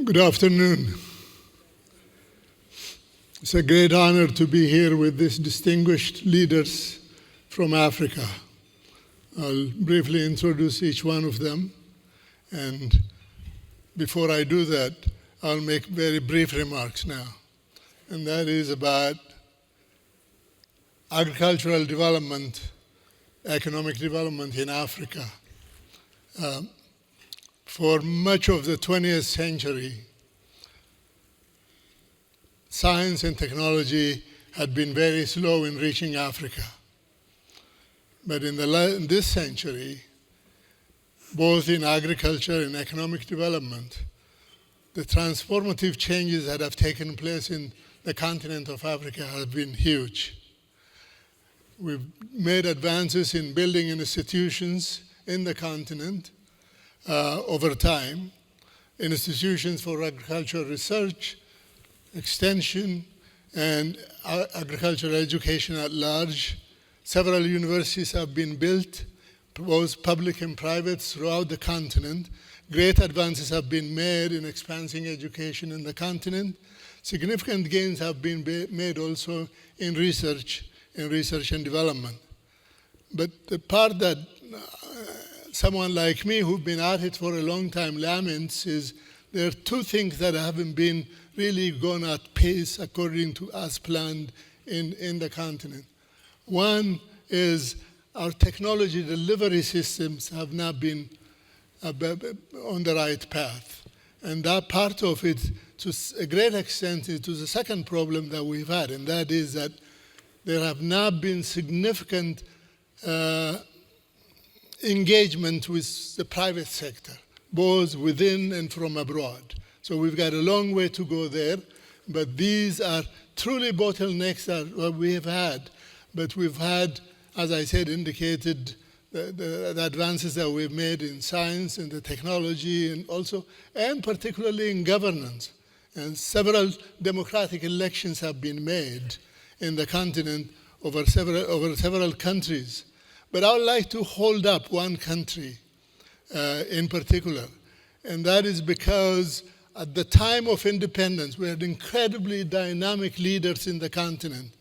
Good afternoon. It's a great honor to be here with these distinguished leaders from Africa. I'll briefly introduce each one of them, and before I do that, I'll make very brief remarks now, and that is about agricultural development, economic development in Africa. For much of the 20th century, science and technology had been very slow in reaching Africa. But in this century, both in agriculture and economic development, the transformative changes that have taken place in the continent of Africa have been huge. We've made advances in building institutions in the continent over time, institutions for agricultural research, extension, and agricultural education at large. Several universities have been built, both public and private, throughout the continent. Great advances have been made in expanding education in the continent. Significant gains have been made also in research and development. But the part that someone like me who've been at it for a long time laments is there are two things that haven't been really gone at pace according to as planned in the continent. One is our technology delivery systems have not been on the right path. And that part of it, to a great extent, is to the second problem that we've had, and that is that there have not been significant engagement with the private sector, both within and from abroad. So we've got a long way to go there, but these are truly bottlenecks that we have had. But we've had, as I said, indicated the advances that we've made in science and the technology and particularly in governance. And several democratic elections have been made in the continent over several countries. But I would like to hold up one country in particular, and that is because at the time of independence, we had incredibly dynamic leaders in the continent.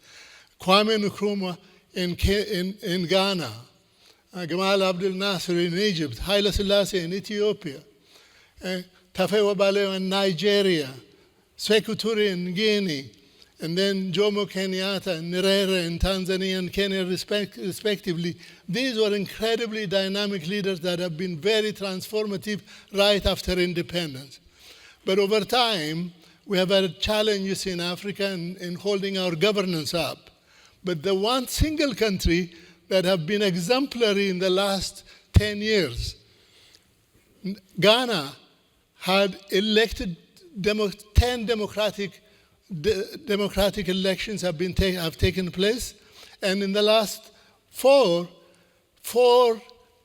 Kwame Nkrumah in Ghana, Gamal Abdel Nasser in Egypt, Haile Selassie in Ethiopia, Tafawa Balewa in Nigeria, Sekou Touré in Guinea, and then Jomo Kenyatta and Nyerere in Tanzania and Kenya respectively. These were incredibly dynamic leaders that have been very transformative right after independence. But over time, we have had challenges in Africa in holding our governance up. But the one single country that have been exemplary in the last 10 years, Ghana had elected 10 democratic elections have taken place, and in the last four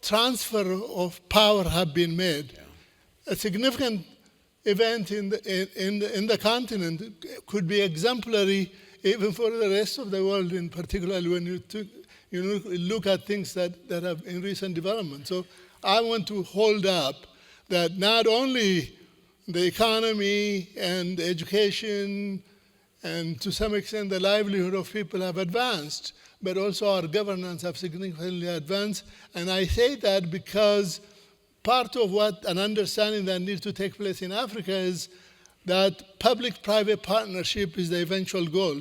transfer of power have been made. Yeah. A significant event in the continent could be exemplary even for the rest of the world, in particular when you look at things that have in recent development. So I want to hold up that not only the economy and education and to some extent the livelihood of people have advanced, but also our governance have significantly advanced. And I say that because part of an understanding that needs to take place in Africa is that public-private partnership is the eventual goal.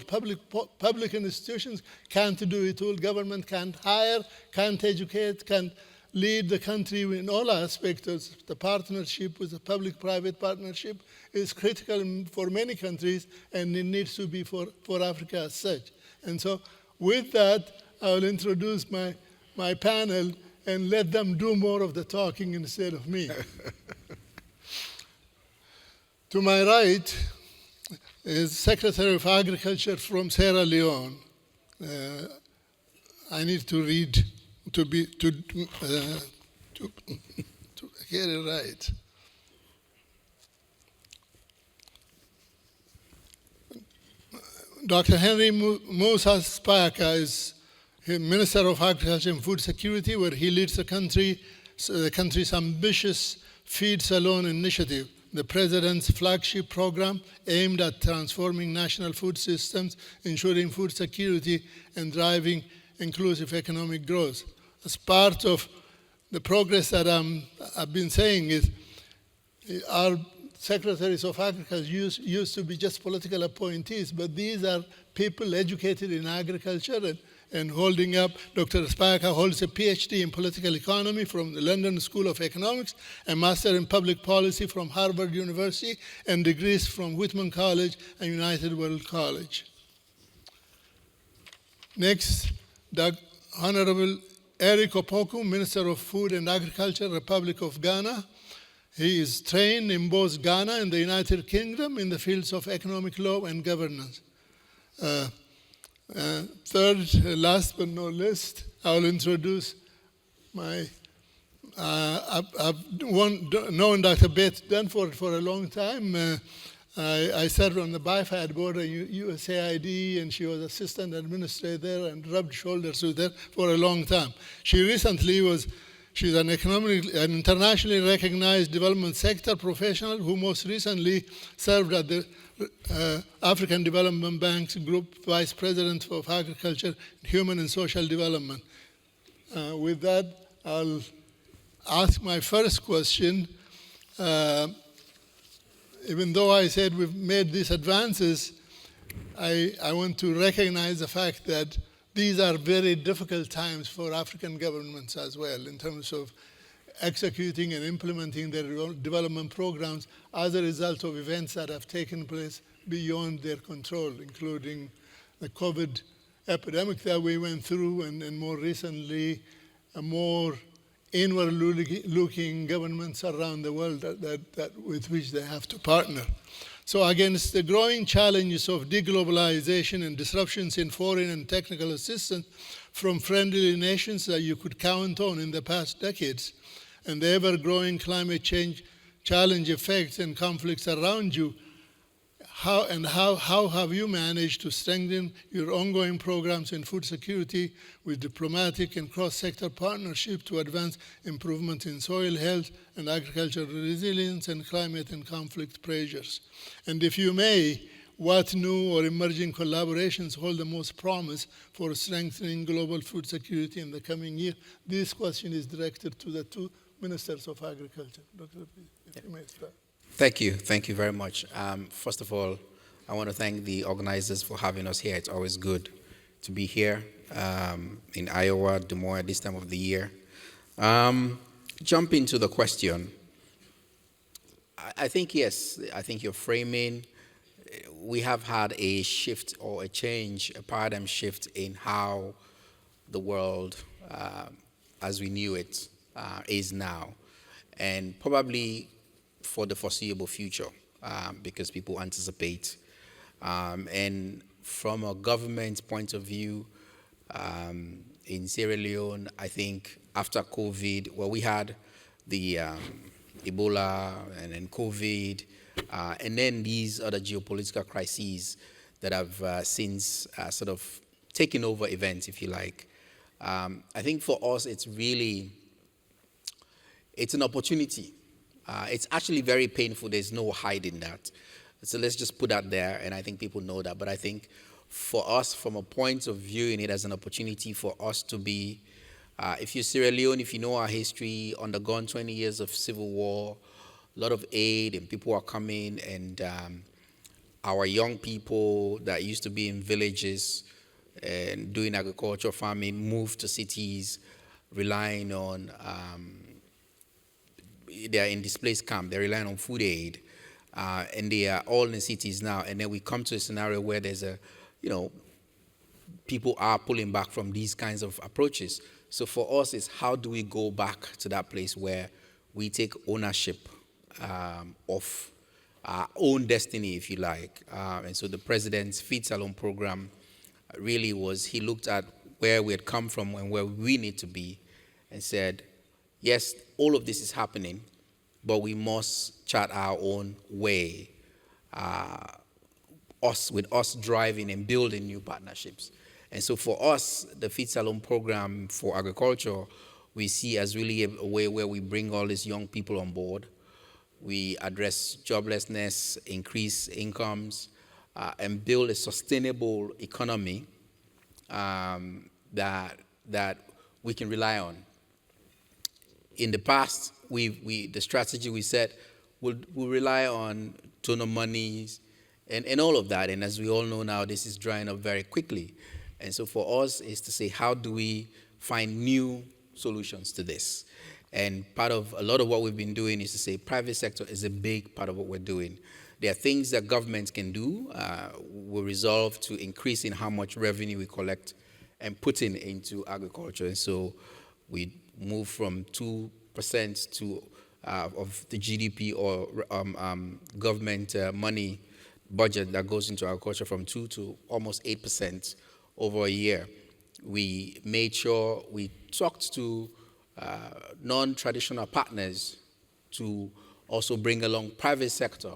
Public institutions can't do it all. Government can't hire, can't educate, can't lead the country in all aspects. The partnership with the public-private partnership is critical for many countries, and it needs to be for Africa as such. And so with that, I will introduce my panel and let them do more of the talking instead of me. To my right is Secretary of Agriculture from Sierra Leone. I need to read to get it right. Dr. Henry Musa Kpaka is Minister of Agriculture and Food Security, where he leads the country's ambitious Feeds Alone initiative. the President's flagship program aimed at transforming national food systems, ensuring food security, and driving inclusive economic growth. As part of the progress that I've been saying is our secretaries of agriculture used to be just political appointees, but these are people educated in agriculture and holding up. Dr. Kpaka holds a PhD in political economy from the London School of Economics, a master in public policy from Harvard University, and degrees from Whitman College and United World College. Next, Honorable Eric Opoku, Minister of Food and Agriculture, Republic of Ghana. He is trained in both Ghana and the United Kingdom in the fields of economic law and governance. Third, last but not least, I will introduce my, I've known Dr. Beth Dunford for a long time. I served on the BIFAD board at USAID, and she was assistant administrator there and rubbed shoulders with her for a long time. She's an internationally recognized development sector professional who most recently served at the African Development Bank's Group Vice President of Agriculture, Human and Social Development. With that, I'll ask my first question. Even though I said we've made these advances, I want to recognize the fact that these are very difficult times for African governments as well in terms of executing and implementing their development programs as a result of events that have taken place beyond their control, including the COVID epidemic that we went through, and more recently, a more inward-looking governments around the world with which they have to partner. So against the growing challenges of deglobalization and disruptions in foreign and technical assistance from friendly nations that you could count on in the past decades, and the ever-growing climate change challenge effects and conflicts around you, how have you managed to strengthen your ongoing programs in food security with diplomatic and cross-sector partnership to advance improvement in soil health and agricultural resilience and climate and conflict pressures? And if you may, what new or emerging collaborations hold the most promise for strengthening global food security in the coming year? This question is directed to the two Ministers of Agriculture. Dr. If you may start. Thank you very much. First of all, I want to thank the organizers for having us here. It's always good to be here in Iowa, Des Moines at this time of the year. Jump into the question. I think, yes, I think you're framing, we have had a shift or a change, a paradigm shift in how the world as we knew it is now, and probably for the foreseeable future, because people anticipate. And from a government point of view, in Sierra Leone, I think after COVID, well, we had the Ebola and then COVID, and then these other geopolitical crises that have since sort of taken over events, if you like. I think for us, it's an opportunity. It's actually very painful. There's no hiding that. So let's just put that there, and I think people know that. But I think for us, from a point of viewing it as an opportunity for us to be, if you're Sierra Leone, if you know our history, undergone 20 years of civil war, a lot of aid, and people are coming, and our young people that used to be in villages and doing agriculture, farming, moved to cities, relying on, they're in displaced camp, they're relying on food aid, and they are all in cities now. And then we come to a scenario where there's people are pulling back from these kinds of approaches. So for us, it's how do we go back to that place where we take ownership of our own destiny, if you like. And so the president's Feed Salon program really was, he looked at where we had come from and where we need to be and said, yes, all of this is happening, but we must chart our own way, with us driving and building new partnerships. And so for us, the Feed Salon program for agriculture, we see as really a way where we bring all these young people on board. we address joblessness, increase incomes, and build a sustainable economy that we can rely on. In the past, the strategy we set will rely on donor monies and all of that. And as we all know now, this is drying up very quickly. And so for us is to say, how do we find new solutions to this? And a lot of what we've been doing is to say private sector is a big part of what we're doing. There are things that governments can do. We resolve to increase in how much revenue we collect and put into agriculture. And so we move from 2% of the GDP or government money budget that goes into agriculture from 2 to almost 8% over a year. We made sure we talked to non-traditional partners to also bring along private sector.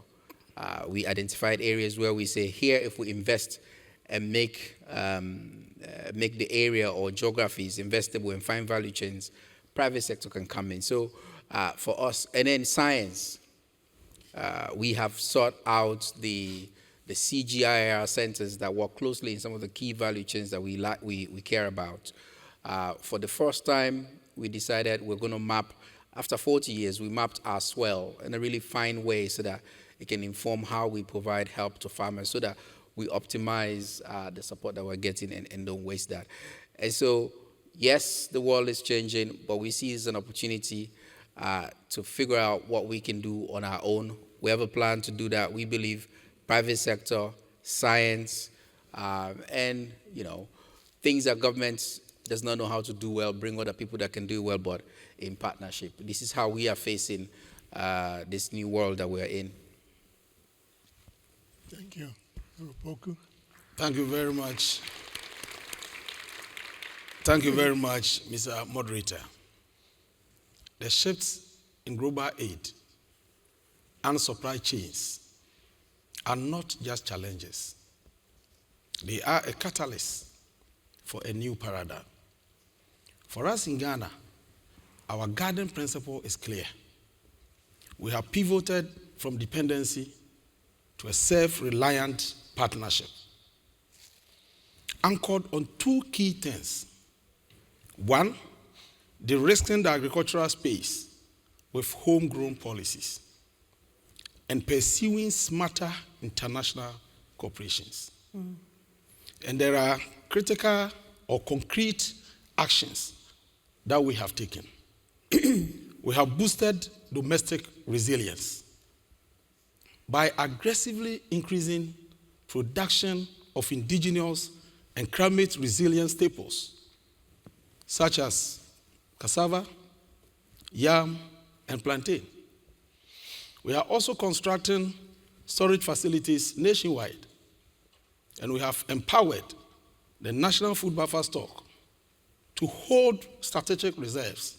We identified areas where we say, here, if we invest and make the area or geographies investable and find value chains, private sector can come in. So for us, and then science, we have sought out the CGIAR centers that work closely in some of the key value chains that we care about. For the first time, we decided we're going to map, after 40 years, we mapped our swell in a really fine way so that it can inform how we provide help to farmers so that we optimize the support that we're getting and don't waste that. And so, yes, the world is changing, but we see it as an opportunity to figure out what we can do on our own. We have a plan to do that. We believe private sector, science, and things that government does not know how to do well, bring other people that can do well, but in partnership. This is how we are facing this new world that we're in. Thank you. Opoku. Thank you very much. Thank you very much, Mr. Moderator. The shifts in global aid and supply chains are not just challenges. They are a catalyst for a new paradigm. For us in Ghana, our guiding principle is clear. We have pivoted from dependency to a self-reliant partnership, anchored on two key things. One, de-risking the agricultural space with homegrown policies and pursuing smarter international corporations. And there are critical or concrete actions that we have taken. We have boosted domestic resilience by aggressively increasing production of indigenous and climate-resilient staples, such as cassava, yam, and plantain. We are also constructing storage facilities nationwide, and we have empowered the National Food Buffer Stock to hold strategic reserves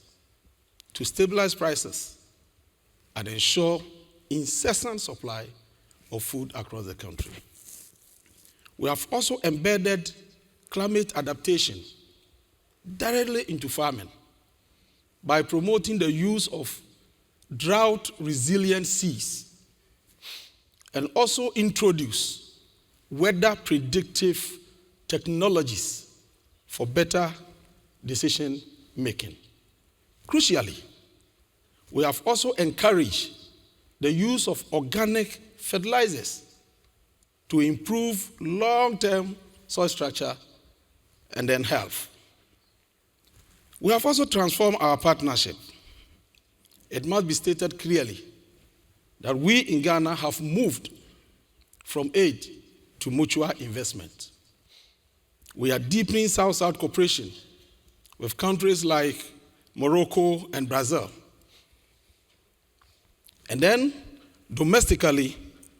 to stabilize prices and ensure incessant supply of food across the country. We have also embedded climate adaptation directly into farming by promoting the use of drought-resilient seeds and also introduce weather predictive technologies for better decision making. Crucially, we have also encouraged the use of organic fertilizers to improve long-term soil structure and then health. We have also transformed our partnership. It must be stated clearly that we in Ghana have moved from aid to mutual investment. We are deepening South-South cooperation with countries like Morocco and Brazil. And then, domestically,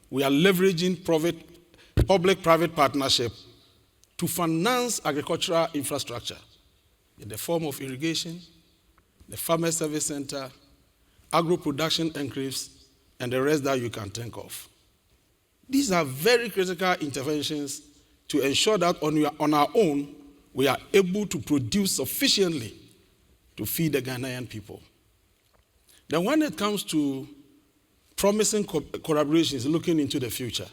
we are leveraging public-private partnership to finance agricultural infrastructure in the form of irrigation, the Farmer Service Center, agro-production enclaves, and the rest that you can think of. These are very critical interventions to ensure that on our own, we are able to produce sufficiently to feed the Ghanaian people. Then when it comes to promising collaborations looking into the future.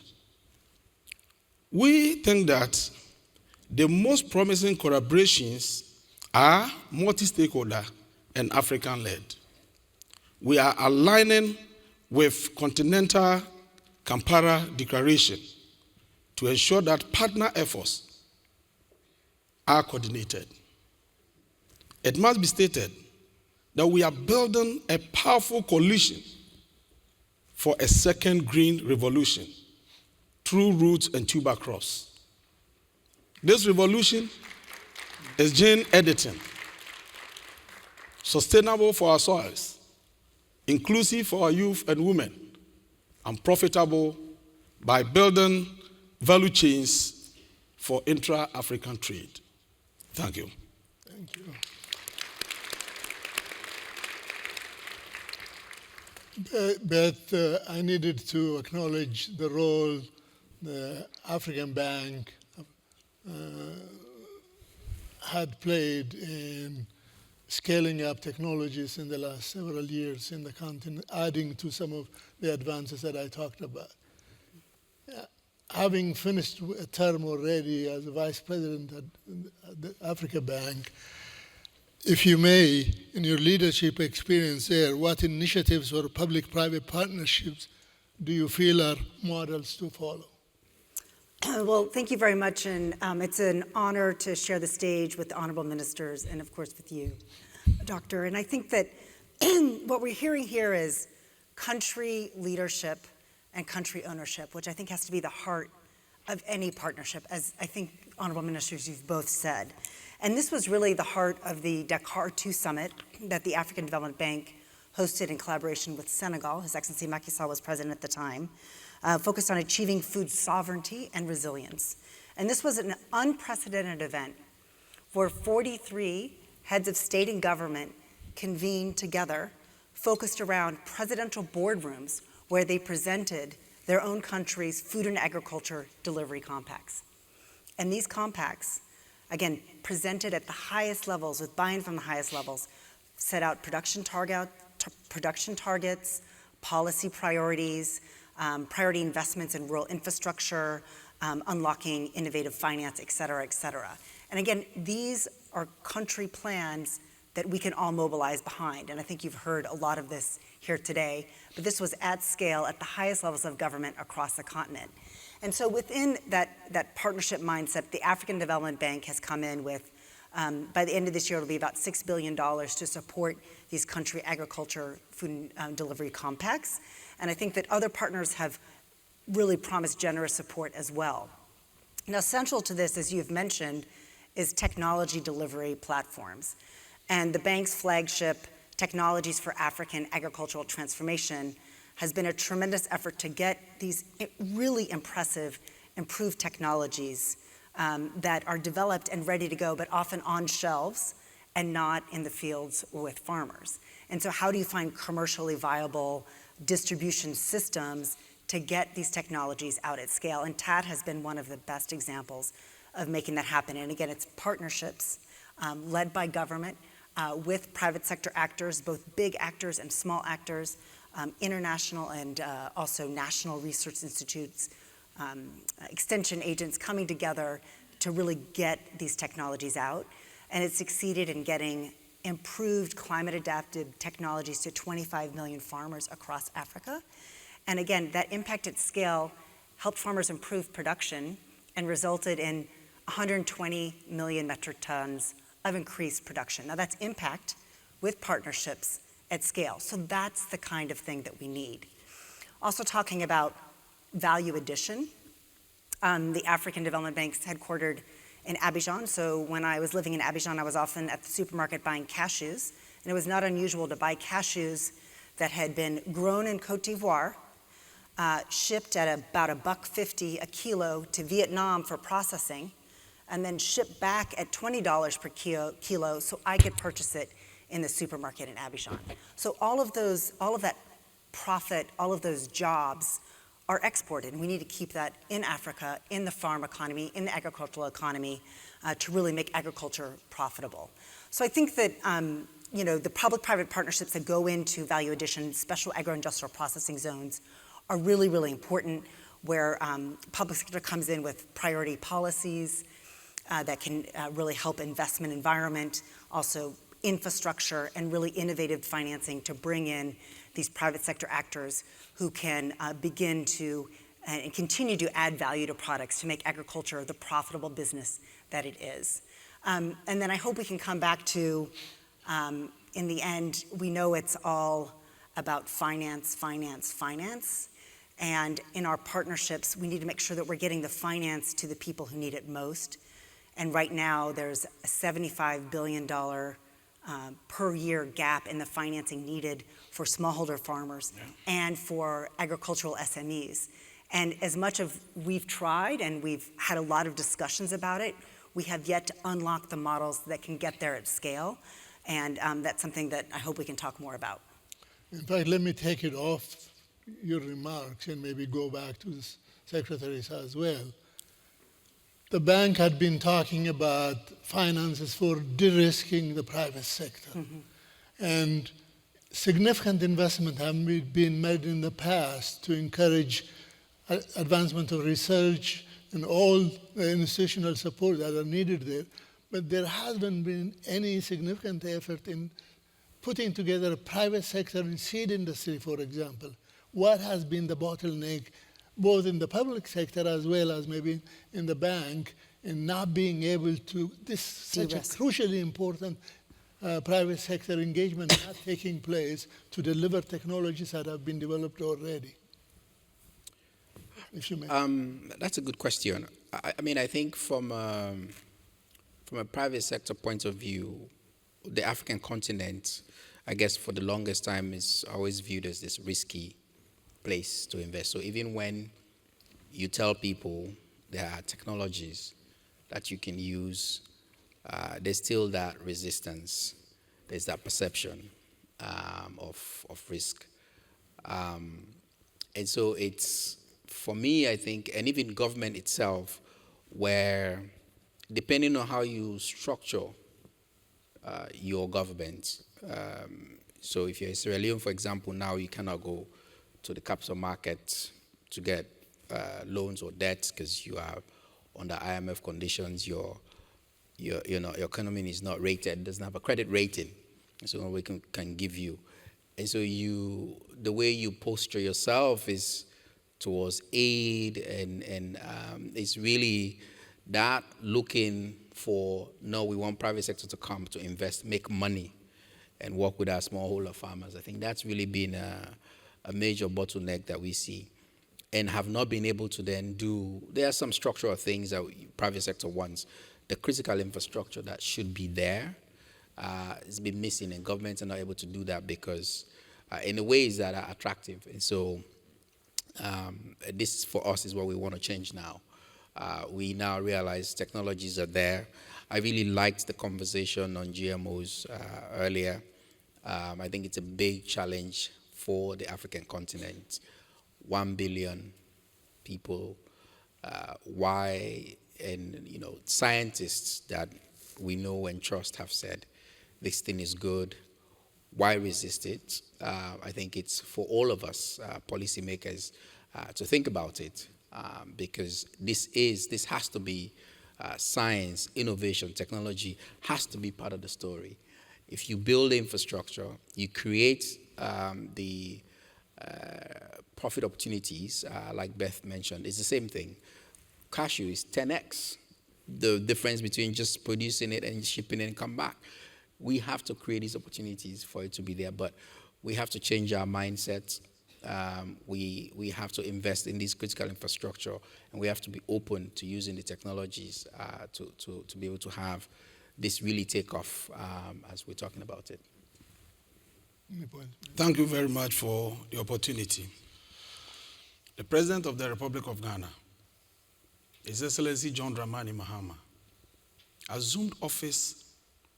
We think that the most promising collaborations are multi-stakeholder and African-led. We are aligning with Continental Kampala Declaration to ensure that partner efforts are coordinated. It must be stated that we are building a powerful coalition for a second green revolution through roots and tuber crops. This revolution is gene editing, sustainable for our soils, inclusive for our youth and women, and profitable by building value chains for intra-African trade. Thank you. Thank you. Beth, I needed to acknowledge the role the African Bank had played in scaling up technologies in the last several years in the continent, adding to some of the advances that I talked about. Having finished a term already as a vice president at the Africa Bank, if you may, in your leadership experience there, what initiatives or public-private partnerships do you feel are models to follow? Well, thank you very much, and it's an honor to share the stage with the honorable ministers and, of course, with you, Doctor. And I think that what we're hearing here is country leadership and country ownership, which I think has to be the heart of any partnership, as I think, honorable ministers, you've both said. And this was really the heart of the Dakar 2 summit that the African Development Bank hosted in collaboration with Senegal. His Excellency Macky Sall was president at the time. Focused on achieving food sovereignty and resilience. And this was an unprecedented event where 43 heads of state and government convened together, focused around presidential boardrooms where they presented their own country's food and agriculture delivery compacts. And these compacts, again, presented at the highest levels, with buy-in from the highest levels, set out production targets, policy priorities, priority investments in rural infrastructure, unlocking innovative finance, et cetera, et cetera. And again, these are country plans that we can all mobilize behind. And I think you've heard a lot of this here today, but this was at scale at the highest levels of government across the continent. And so within that partnership mindset, the African Development Bank has come in with, by the end of this year, it'll be about $6 billion to support these country agriculture food and delivery compacts. And I think that other partners have really promised generous support as well. Now, central to this, as you've mentioned, is technology delivery platforms. And the bank's flagship, Technologies for African Agricultural Transformation, has been a tremendous effort to get these really impressive, improved technologies that are developed and ready to go, but often on shelves and not in the fields with farmers. And so how do you find commercially viable distribution systems to get these technologies out at scale? And TAD has been one of the best examples of making that happen. And again, it's partnerships led by government with private sector actors, both big actors and small actors, international and also national research institutes, extension agents coming together to really get these technologies out. And it succeeded in getting improved climate-adapted technologies to 25 million farmers across Africa. And again, that impact at scale helped farmers improve production and resulted in 120 million metric tons of increased production. Now that's impact with partnerships at scale. So that's the kind of thing that we need. Also talking about value addition, the African Development Bank's headquartered in Abidjan. So when I was living in Abidjan, I was often at the supermarket buying cashews. And it was not unusual to buy cashews that had been grown in Cote d'Ivoire, shipped at about $1.50 a kilo to Vietnam for processing, and then shipped back at $20 per kilo so I could purchase it in the supermarket in Abidjan. So all of that profit, all of those jobs are exported, and we need to keep that in Africa, in the farm economy, in the agricultural economy, to really make agriculture profitable. So I think that the public-private partnerships that go into value addition, special agro-industrial processing zones are really, really important, where public sector comes in with priority policies that can really help investment environment, also infrastructure, and really innovative financing to bring in these private sector actors who can begin to and continue to add value to products to make agriculture the profitable business that it is. And then I hope we can come back to, in the end, we know it's all about finance, finance, finance. And in our partnerships, we need to make sure that we're getting the finance to the people who need it most. And right now, there's a $75 billion per year gap in the financing needed for smallholder farmers and for agricultural SMEs. And as much as we've tried and we've had a lot of discussions about it, we have yet to unlock the models that can get there at scale. And that's something that I hope we can talk more about. In fact, let me take it off your remarks and maybe go back to the secretaries as well. The bank had been talking about finances for de-risking the private sector. Mm-hmm. And significant investment have been made in the past to encourage advancement of research and all the institutional support that are needed there. But there hasn't been any significant effort in putting together a private sector and seed industry, for example. What has been the bottleneck, both in the public sector as well as maybe in the bank, in not being able to, this such a crucially important private sector engagement not taking place to deliver technologies that have been developed already? If you may. That's a good question. I mean, I think from a private sector point of view, the African continent, I guess for the longest time, is always viewed as this risky place to invest. So even when you tell people there are technologies that you can use, there's still that resistance. There's that perception of risk. And so it's, for me, I think, and even government itself, where depending on how you structure your government, so if you're in Sierra Leone, for example, now you cannot go to the capital market to get loans or debts because you are under IMF conditions. Your economy is not rated, doesn't have a credit rating, so we can give you. And so the way you posture yourself is towards aid, and it's really that looking for, no, we want private sector to come to invest, make money, and work with our smallholder farmers. I think that's really been a major bottleneck that we see, and have not been able to then do. There are some structural things that private sector wants. The critical infrastructure that should be there has been missing, and governments are not able to do that because in the ways that are attractive. And so this, for us, is what we want to change now. We now realize technologies are there. I really liked the conversation on GMOs earlier. I think it's a big challenge for the African continent. 1 billion people. Why? And scientists that we know and trust have said this thing is good. Why resist it? I think it's for all of us, policymakers, to think about it, because this has to be science, innovation, technology has to be part of the story. If you build infrastructure, you create the profit opportunities, like Beth mentioned. It's the same thing. Cashew is 10x the difference between just producing it and shipping it and come back. We have to create these opportunities for it to be there, but we have to change our mindsets. We have to invest in this critical infrastructure, and we have to be open to using the technologies to be able to have this really take off as we're talking about it. Thank you very much for the opportunity. The President of the Republic of Ghana, His Excellency John Dramani Mahama, assumed office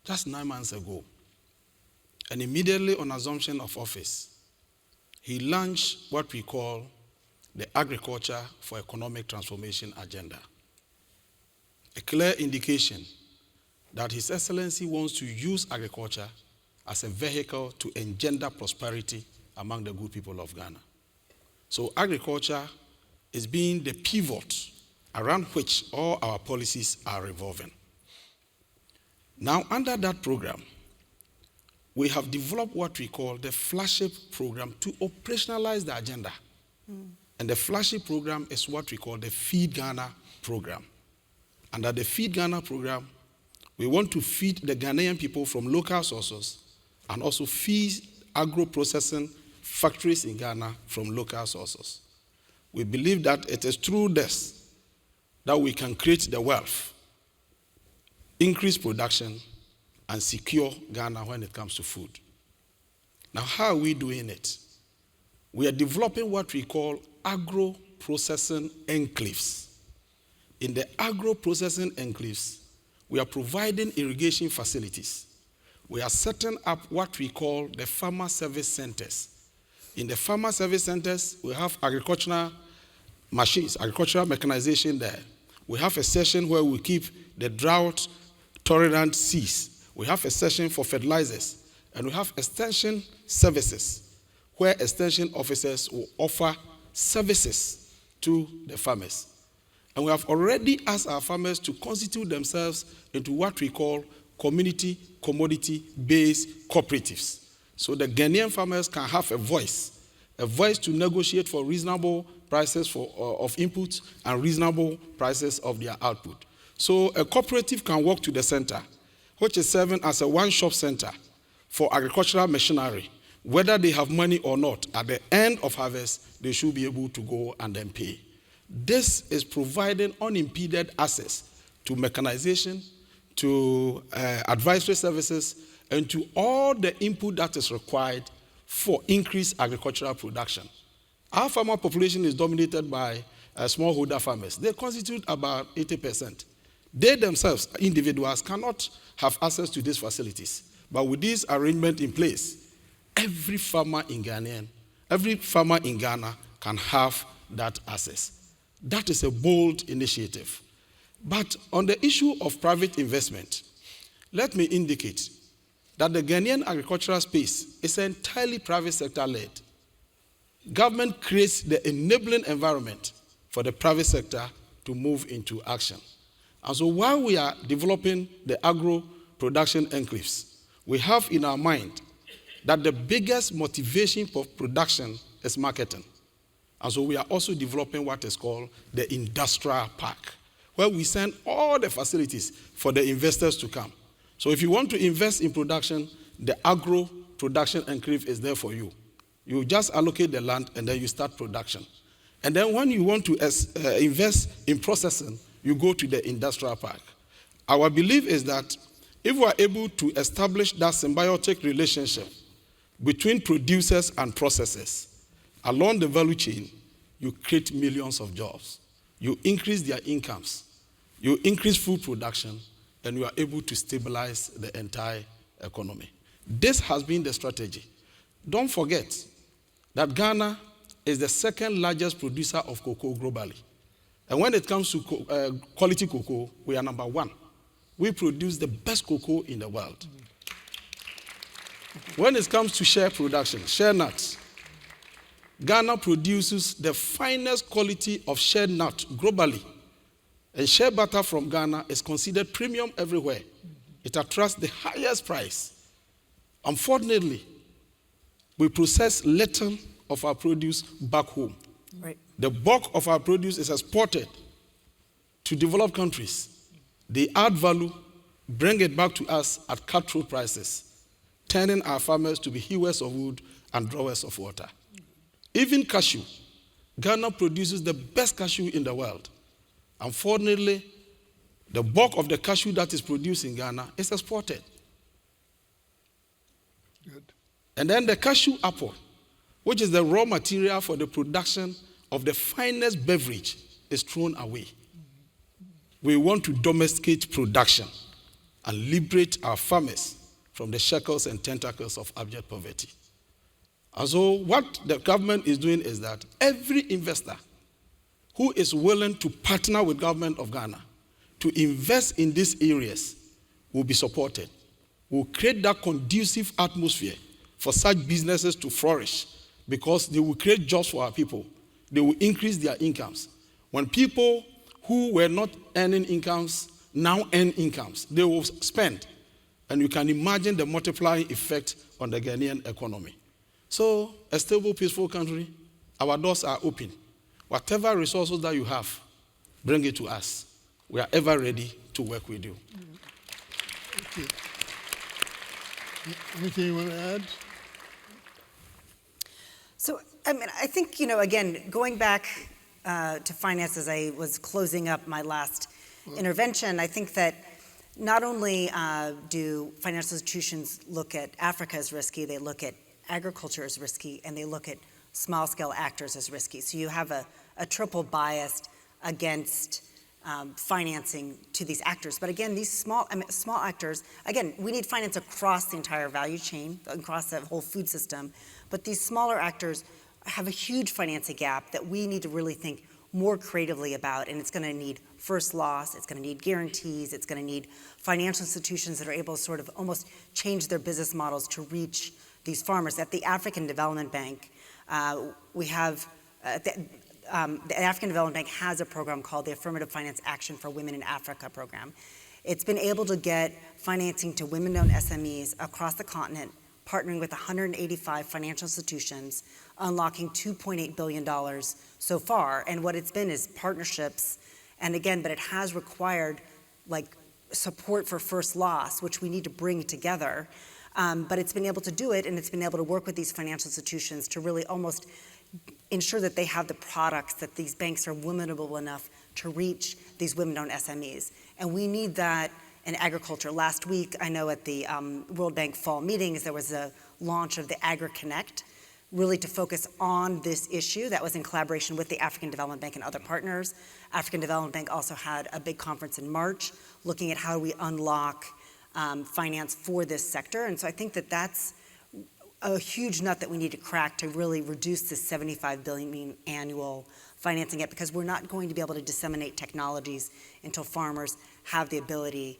just 9 months ago. And immediately on assumption of office, he launched what we call the Agriculture for Economic Transformation Agenda. A clear indication that His Excellency wants to use agriculture as a vehicle to engender prosperity among the good people of Ghana. So agriculture is being the pivot around which all our policies are revolving. Now, under that program, we have developed what we call the flagship program to operationalize the agenda. And the flagship program is what we call the Feed Ghana program. Under the Feed Ghana program, we want to feed the Ghanaian people from local sources and also feed agro-processing factories in Ghana from local sources. We believe that it is through this that we can create the wealth, increase production, and secure Ghana when it comes to food. Now, how are we doing it? We are developing what we call agro-processing enclaves. In the agro-processing enclaves, we are providing irrigation facilities. We are setting up what we call the farmer service centers. In the farmer service centers, we have agricultural machines, agricultural mechanization there. We have a section where we keep the drought-tolerant seeds. We have a section for fertilizers. And we have extension services, where extension officers will offer services to the farmers. And we have already asked our farmers to constitute themselves into what we call community commodity-based cooperatives. So the Ghanaian farmers can have a voice to negotiate for reasonable prices of inputs and reasonable prices of their output. So a cooperative can walk to the center, which is serving as a one-shop center for agricultural machinery. Whether they have money or not, at the end of harvest, they should be able to go and then pay. This is providing unimpeded access to mechanization, to advisory services, and to all the input that is required for increased agricultural production. Our farmer population is dominated by smallholder farmers. They constitute about 80%. They themselves, individuals, cannot have access to these facilities. But with this arrangement in place, every farmer in Ghana can have that access. That is a bold initiative. But on the issue of private investment, let me indicate that the Ghanaian agricultural space is entirely private sector led. Government creates the enabling environment for the private sector to move into action. And so while we are developing the agro production enclaves, we have in our mind that the biggest motivation for production is marketing. And so we are also developing what is called the industrial park, where we send all the facilities for the investors to come. So if you want to invest in production, the agro production enclave is there for you. You just allocate the land and then you start production. And then when you want to invest in processing, you go to the industrial park. Our belief is that if we are able to establish that symbiotic relationship between producers and processors along the value chain, you create millions of jobs. You increase their incomes. You increase food production, and you are able to stabilize the entire economy. This has been the strategy. Don't forget that Ghana is the second largest producer of cocoa globally. And when it comes to quality cocoa, we are number one. We produce the best cocoa in the world. When it comes to shea production, shea nuts, Ghana produces the finest quality of shea nut globally. And shea butter from Ghana is considered premium everywhere. It attracts the highest price. Unfortunately, we process little of our produce back home. Right. The bulk of our produce is exported to developed countries. They add value, bring it back to us at cutthroat prices, turning our farmers to be hewers of wood and drawers of water. Even cashew, Ghana produces the best cashew in the world. Unfortunately, the bulk of the cashew that is produced in Ghana is exported. Good. And then the cashew apple, which is the raw material for the production of the finest beverage, is thrown away. We want to domesticate production and liberate our farmers from the shackles and tentacles of abject poverty. And so what the government is doing is that every investor who is willing to partner with government of Ghana to invest in these areas will be supported. will create that conducive atmosphere for such businesses to flourish, because they will create jobs for our people. They will increase their incomes. When people who were not earning incomes now earn incomes, they will spend. And you can imagine the multiplying effect on the Ghanaian economy. So, a stable, peaceful country, our doors are open. Whatever resources that you have, bring it to us. We are ever ready to work with you. Okay. Anything you want to add? So, I mean, I think, again, going back to finance as I was closing up my last intervention, I think that not only do financial institutions look at Africa as risky, they look at agriculture as risky, and they look at small-scale actors as risky. So you have a triple bias against financing to these actors. But again, these small actors, again, we need finance across the entire value chain, across the whole food system. But these smaller actors have a huge financing gap that we need to really think more creatively about, and it's going to need first loss, it's going to need guarantees, it's going to need financial institutions that are able to sort of almost change their business models to reach these farmers. At the African Development Bank, we have the African Development Bank has a program called the Affirmative Finance Action for Women in Africa program. It's been able to get financing to women-owned SMEs across the continent, partnering with 185 financial institutions, unlocking $2.8 billion so far. And what it's been is partnerships, and again, but it has required like support for first loss, which we need to bring together. But it's been able to do it, and it's been able to work with these financial institutions to really almost ensure that they have the products, that these banks are womanable enough to reach these women-owned SMEs. And we need that in agriculture. Last week, I know at the World Bank fall meetings, there was a launch of the AgriConnect, really to focus on this issue. That was in collaboration with the African Development Bank and other partners. African Development Bank also had a big conference in March looking at how we unlock finance for this sector. And so I think that that's a huge nut that we need to crack to really reduce this $75 billion annual financing gap, because we're not going to be able to disseminate technologies until farmers have the ability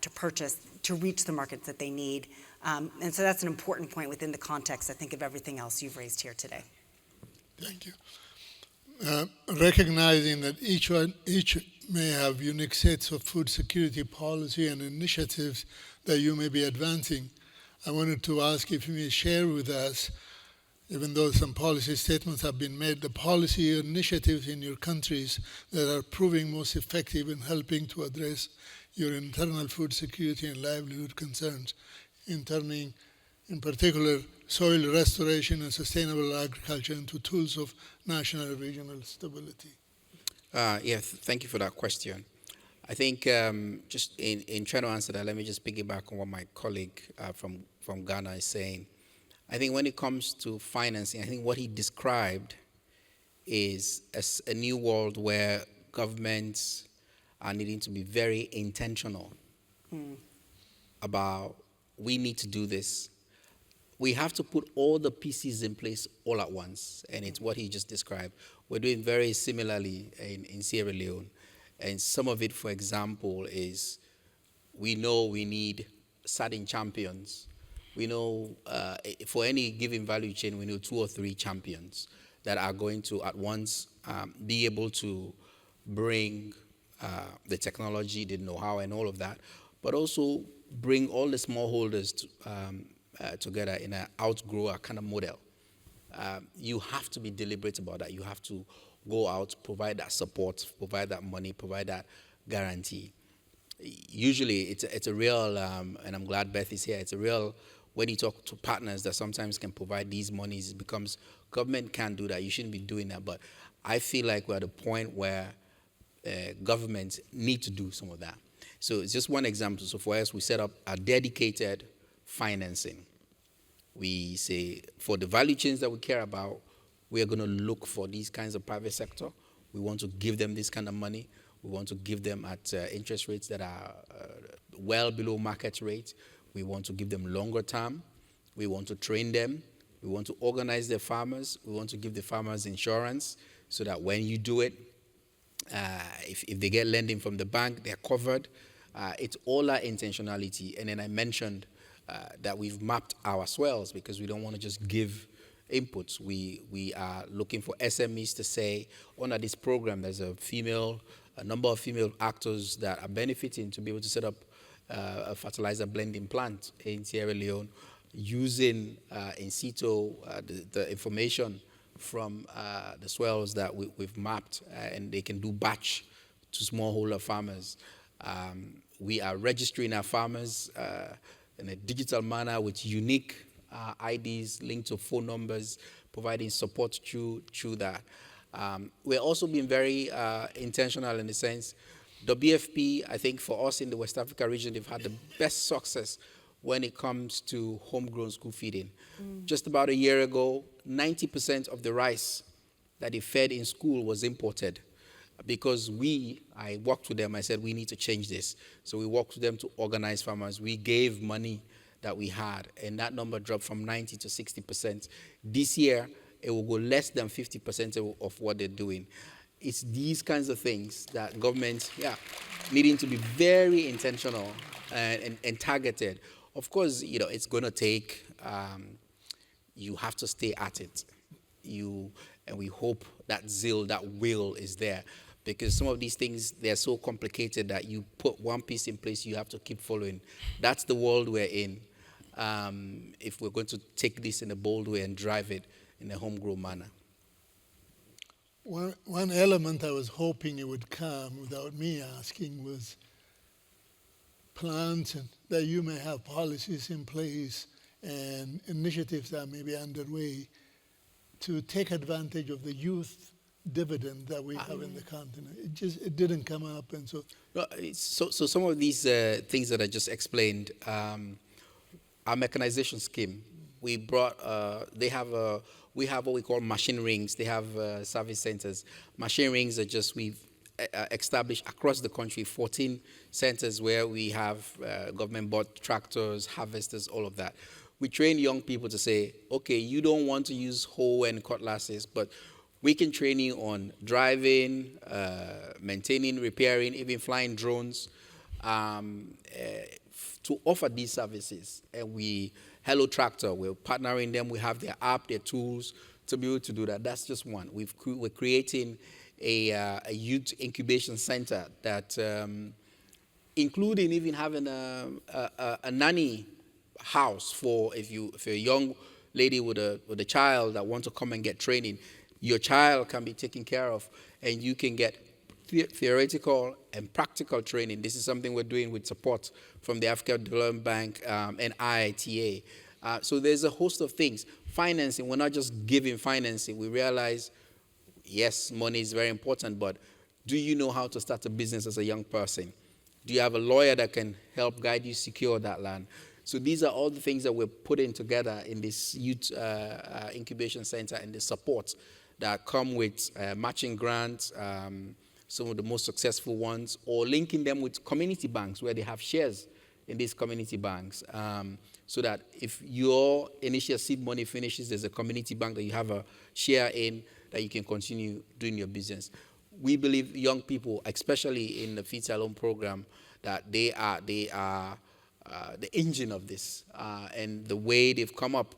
to purchase, to reach the markets that they need. And so that's an important point within the context, I think, of everything else you've raised here today. Thank you. Recognizing that each may have unique sets of food security policy and initiatives that you may be advancing, I wanted to ask if you may share with us, even though some policy statements have been made, the policy initiatives in your countries that are proving most effective in helping to address your internal food security and livelihood concerns, in turning, in particular, soil restoration and sustainable agriculture into tools of national and regional stability. Thank you for that question. I think just in trying to answer that, let me just piggyback on what my colleague from Ghana is saying. I think when it comes to financing, I think what he described is a new world where governments are needing to be very intentional about, we need to do this. We have to put all the pieces in place all at once, and it's what he just described. We're doing very similarly in Sierra Leone, and some of it, for example, is we know we need certain champions. We know for any given value chain, we know 2 or 3 champions that are going to at once be able to bring the technology, the know-how, and all of that, but also bring all the smallholders together in an outgrower kind of model. You have to be deliberate about that. You have to go out, provide that support, provide that money, provide that guarantee. Usually, it's a real, and I'm glad Beth is here, it's a real, when you talk to partners that sometimes can provide these monies, it becomes, government can't do that, you shouldn't be doing that. But I feel like we're at a point where governments need to do some of that. So it's just one example. So for us, we set up a dedicated financing. We say, for the value chains that we care about, we are going to look for these kinds of private sector. We want to give them this kind of money. We want to give them at interest rates that are well below market rate. We want to give them longer term. We want to train them. We want to organize the farmers. We want to give the farmers insurance so that when you do it, if they get lending from the bank, they're covered. It's all our intentionality. And then I mentioned that we've mapped our swells because we don't want to just give inputs. We are looking for SMEs to say, under this program, there's a number of female actors that are benefiting to be able to set up a fertilizer blending plant in Sierra Leone using in situ the information from the swells that we've mapped, and they can do batch to smallholder farmers. We are registering our farmers in a digital manner with unique IDs linked to phone numbers, providing support through that. We're also being very intentional in the sense, WFP, I think for us in the West Africa region, they've had the best success when it comes to homegrown school feeding. Just about a year ago, 90% of the rice that they fed in school was imported. Because I worked with them, I said, we need to change this. So we worked with them to organize farmers. We gave money that we had, and that number dropped from 90 to 60%. This year, it will go less than 50% of what they're doing. It's these kinds of things that governments, needing to be very intentional and targeted. Of course, it's going to take, you have to stay at it. And we hope that zeal, that will is there. Because some of these things, they're so complicated that you put one piece in place, you have to keep following. That's the world we're in. If we're going to take this in a bold way and drive it in a homegrown manner. One element I was hoping it would come without me asking was plans that you may have policies in place and initiatives that may be underway to take advantage of the youth dividend that we have in the continent. It didn't come up, and so. No, so some of these things that I just explained, our mechanization scheme, we brought. We have what we call machine rings. They have service centers. Machine rings are just we've established across the country 14 centers where we have government-bought tractors, harvesters, all of that. We train young people to say, okay, you don't want to use hoe and cutlasses, but we can train you on driving, maintaining, repairing, even flying drones, to offer these services. And Hello Tractor, we're partnering them. We have their app, their tools to be able to do that. That's just one. We're creating a youth incubation center that, including even having a nanny house for if you're a young lady with a child that wants to come and get training, your child can be taken care of, and you can get theoretical and practical training. This is something we're doing with support from the African Development Bank and IITA. So there's a host of things. Financing, we're not just giving financing. We realize, yes, money is very important, but do you know how to start a business as a young person? Do you have a lawyer that can help guide you secure that land? So these are all the things that we're putting together in this youth incubation center and the support that come with matching grants, some of the most successful ones, or linking them with community banks where they have shares in these community banks. So that if your initial seed money finishes, there's a community bank that you have a share in that you can continue doing your business. We believe young people, especially in the Feed Salon program, that they are the engine of this. And the way they've come up,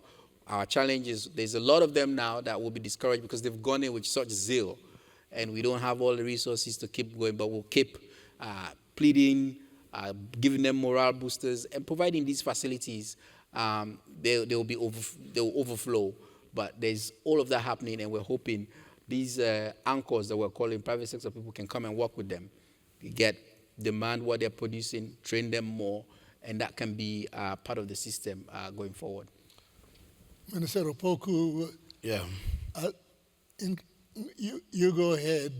our challenge is there's a lot of them now that will be discouraged because they've gone in with such zeal. And we don't have all the resources to keep going, but we'll keep pleading, giving them morale boosters, and providing these facilities. They'll overflow. But there's all of that happening, and we're hoping these anchors that we're calling private sector people can come and work with them, demand what they're producing, train them more, and that can be part of the system going forward. Minister Opoku, you go ahead.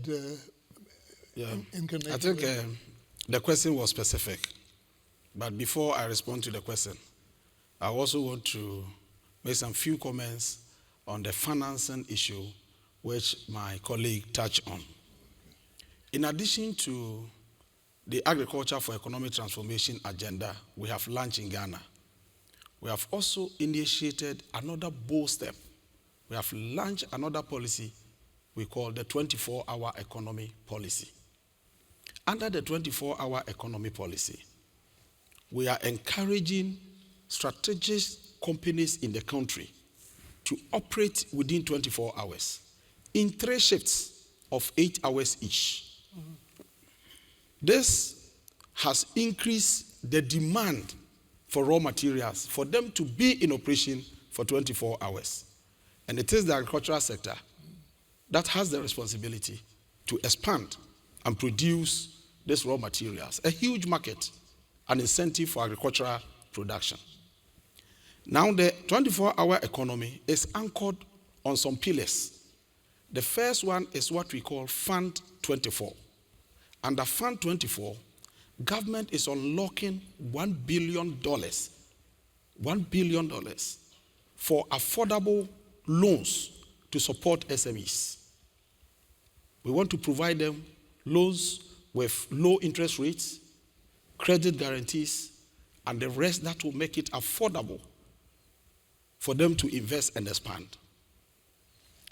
In connection I think the question was specific, but before I respond to the question, I also want to make some few comments on the financing issue which my colleague touched on. In addition to the Agriculture for Economic Transformation agenda we have launched in Ghana, we have also initiated another bold step. We have launched another policy we call the 24-hour economy policy. Under the 24-hour economy policy, we are encouraging strategic companies in the country to operate within 24 hours in 3 shifts of 8 hours each. This has increased the demand for raw materials for them to be in operation for 24 hours. And it is the agricultural sector that has the responsibility to expand and produce these raw materials. A huge market, an incentive for agricultural production. Now the 24-hour economy is anchored on some pillars. The first one is what we call Fund 24. Under Fund 24, government is unlocking $1 billion for affordable loans to support SMEs. We want to provide them loans with low interest rates, credit guarantees, and the rest that will make it affordable for them to invest and expand.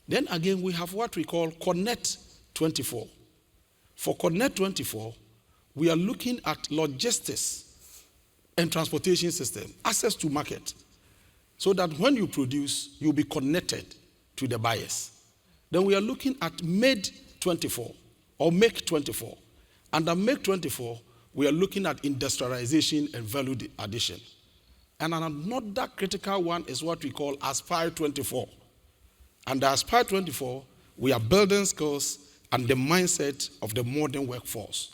Then again, we have what we call Connect 24. For Connect 24, we are looking at logistics and transportation system, access to market, so that when you produce, you'll be connected to the buyers. Then we are looking at Made 24 or Make 24. Under Make 24, we are looking at industrialization and value addition. And another critical one is what we call Aspire 24. Under Aspire 24, we are building skills and the mindset of the modern workforce.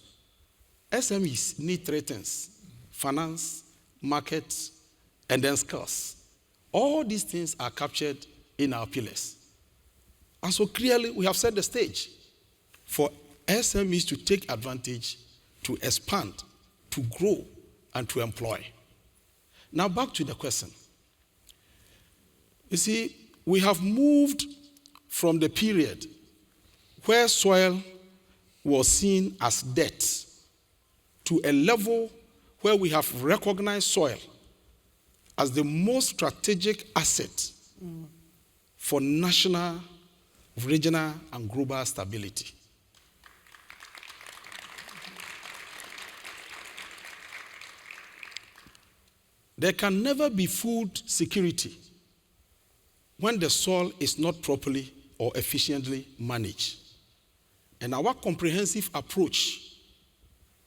SMEs need 3 things: finance, market, and then skills. All these things are captured in our pillars. And so clearly we have set the stage for SMEs to take advantage, to expand, to grow, and to employ. Now back to the question. You see, we have moved from the period where soil was seen as debt to a level where we have recognized soil as the most strategic asset for national, regional, and global stability. There can never be food security when the soil is not properly or efficiently managed. And our comprehensive approach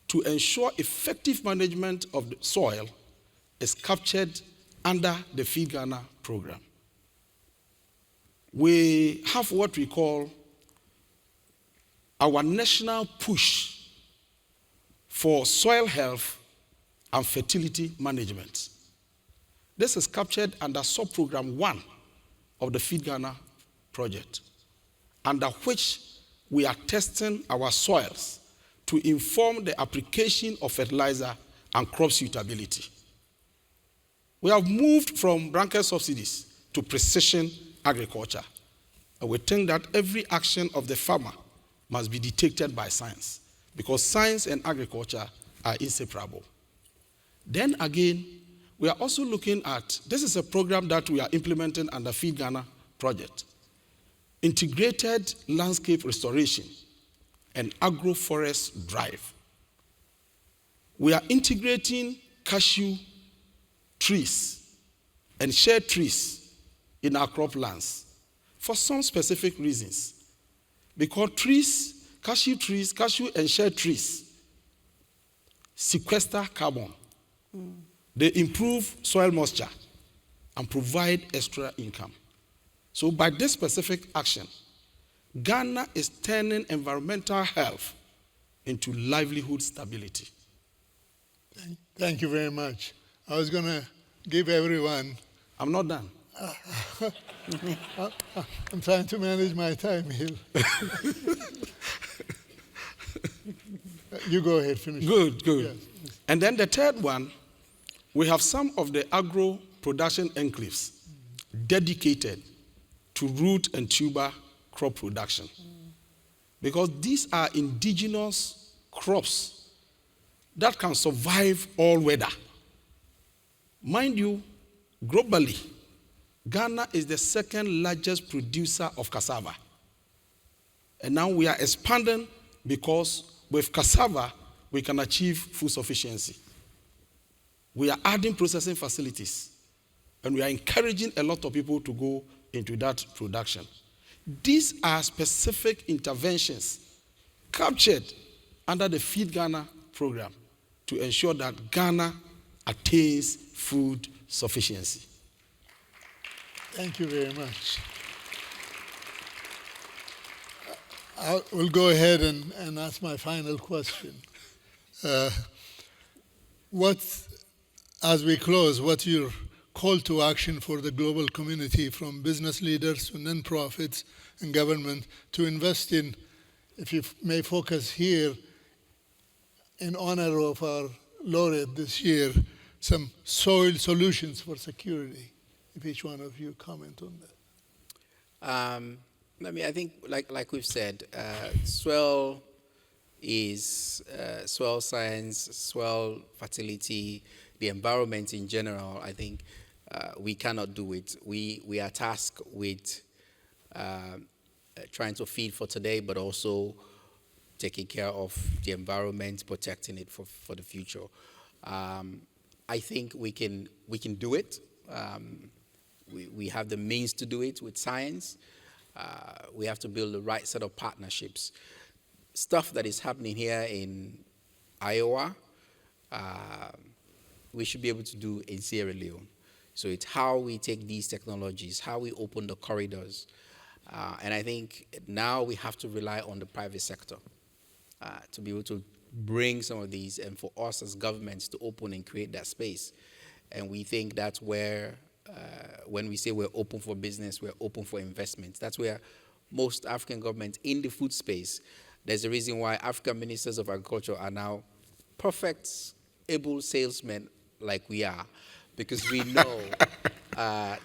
to ensure effective management of the soil is captured under the Feed Ghana program. We have what we call our national push for soil health and fertility management. This is captured under sub-program 1 of the Feed Ghana project, under which we are testing our soils to inform the application of fertilizer and crop suitability. We have moved from blanket subsidies to precision agriculture. And we think that every action of the farmer must be dictated by science, because science and agriculture are inseparable. Then again, we are also looking at, this is a program that we are implementing under Feed Ghana project, integrated landscape restoration and agroforest drive. We are integrating cashew trees and shade trees in our croplands for some specific reasons. Because cashew and shade trees sequester carbon. They improve soil moisture and provide extra income. So by this specific action, Ghana is turning environmental health into livelihood stability. Thank you very much. I was going to give everyone... I'm not done. I'm trying to manage my time here. You go ahead, finish. Good. Yes. And then the third one, we have some of the agro production enclaves dedicated to root and tuber crop production. Because these are indigenous crops that can survive all weather. Mind you, globally, Ghana is the second largest producer of cassava. And now we are expanding because with cassava, we can achieve food sufficiency. We are adding processing facilities, and we are encouraging a lot of people to go into that production. These are specific interventions captured under the Feed Ghana program to ensure that Ghana attains food sufficiency. Thank you very much. I will go ahead and ask my final question. As we close, what's your call to action for the global community, from business leaders to non-profits and government, to invest in, if you may focus here, in honor of our laureate this year, some soil solutions for security? If each one of you comment on that. I think, like we've said, soil is soil science, soil fertility, the environment in general. I think we cannot do it. We are tasked with trying to feed for today, but also taking care of the environment, protecting it for the future. I think we can do it. We have the means to do it with science. We have to build the right set of partnerships. Stuff that is happening here in Iowa, we should be able to do in Sierra Leone. So it's how we take these technologies, how we open the corridors. And I think now we have to rely on the private sector to be able to bring some of these, and for us as governments to open and create that space. And we think that's where, when we say we're open for business, we're open for investments. That's where most African governments in the food space, there's a reason why African ministers of agriculture are now perfect, able salesmen like we are, because we know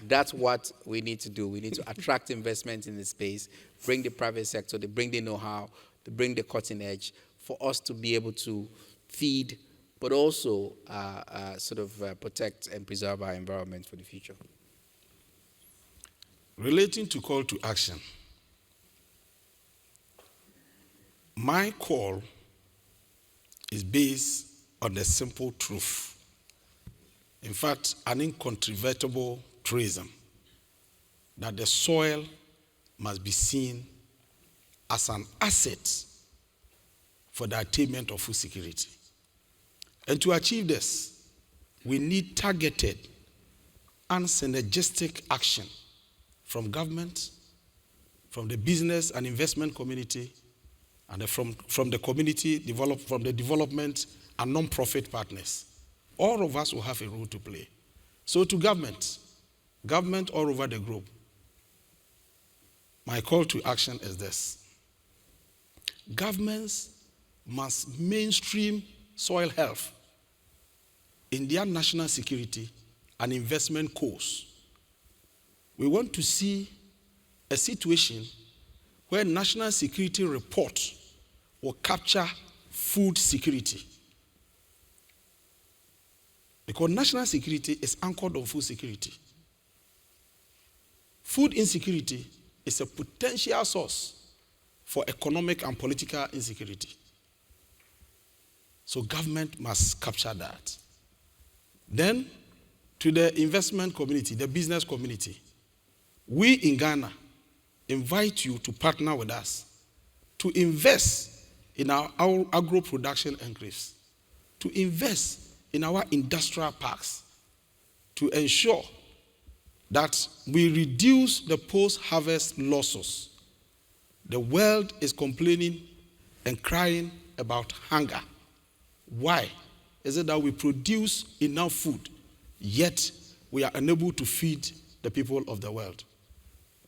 that's what we need to do. We need to attract investment in the space, bring the private sector, they bring the know-how, they bring the cutting edge for us to be able to feed, but also protect and preserve our environment for the future. Relating to call to action, my call is based on the simple truth. In fact, an incontrovertible truism that the soil must be seen as an asset for the attainment of food security. And to achieve this, we need targeted and synergistic action from government, from the business and investment community, and from the community, from the development and non-profit partners. All of us will have a role to play. So to government all over the globe, my call to action is this. Governments must mainstream soil health in their national security and investment goals. We want to see a situation where national security report will capture food security. Because national security is anchored on food security. Food insecurity is a potential source for economic and political insecurity. So government must capture that. Then, to the investment community, the business community, we in Ghana invite you to partner with us to invest in our agro production enclaves, to invest in our industrial parks, to ensure that we reduce the post-harvest losses. The world is complaining and crying about hunger. Why? Is it that we produce enough food, yet we are unable to feed the people of the world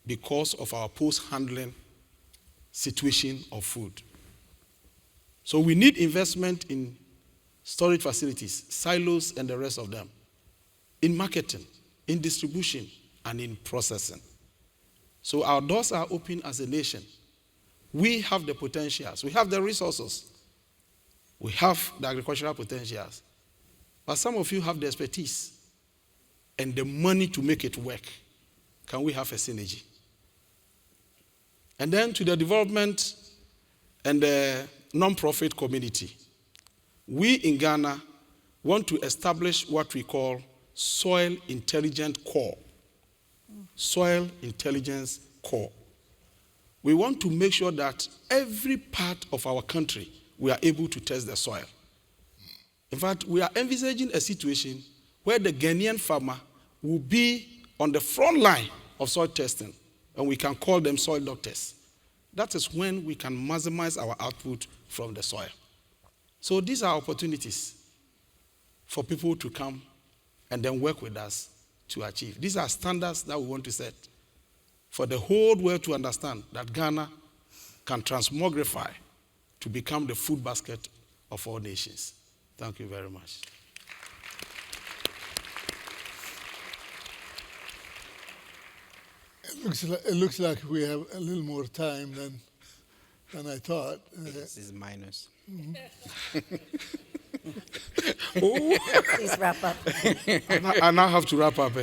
because of our post-handling situation of food? So we need investment in storage facilities, silos, and the rest of them, in marketing, in distribution, and in processing. So our doors are open as a nation. We have the potentials. We have the resources. We have the agricultural potentials. But some of you have the expertise and the money to make it work. Can we have a synergy? And then to the development and the non-profit community. We in Ghana want to establish what we call Soil Intelligent Core. Soil Intelligence Core. We want to make sure that every part of our country, we are able to test the soil. In fact, we are envisaging a situation where the Ghanaian farmer will be on the front line of soil testing, and we can call them soil doctors. That is when we can maximize our output from the soil. So these are opportunities for people to come and then work with us to achieve. These are standards that we want to set for the whole world to understand that Ghana can transmogrify to become the food basket of all nations. Thank you very much. It looks like we have a little more time than I thought. This is minus. Please wrap up. I now have to wrap up.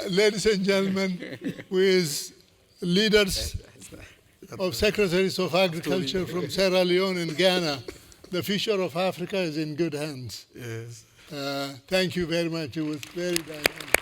Ladies and gentlemen, with leaders of secretaries of agriculture from Sierra Leone and Ghana, the future of Africa is in good hands. Yes. Thank you very much. It was very dynamic.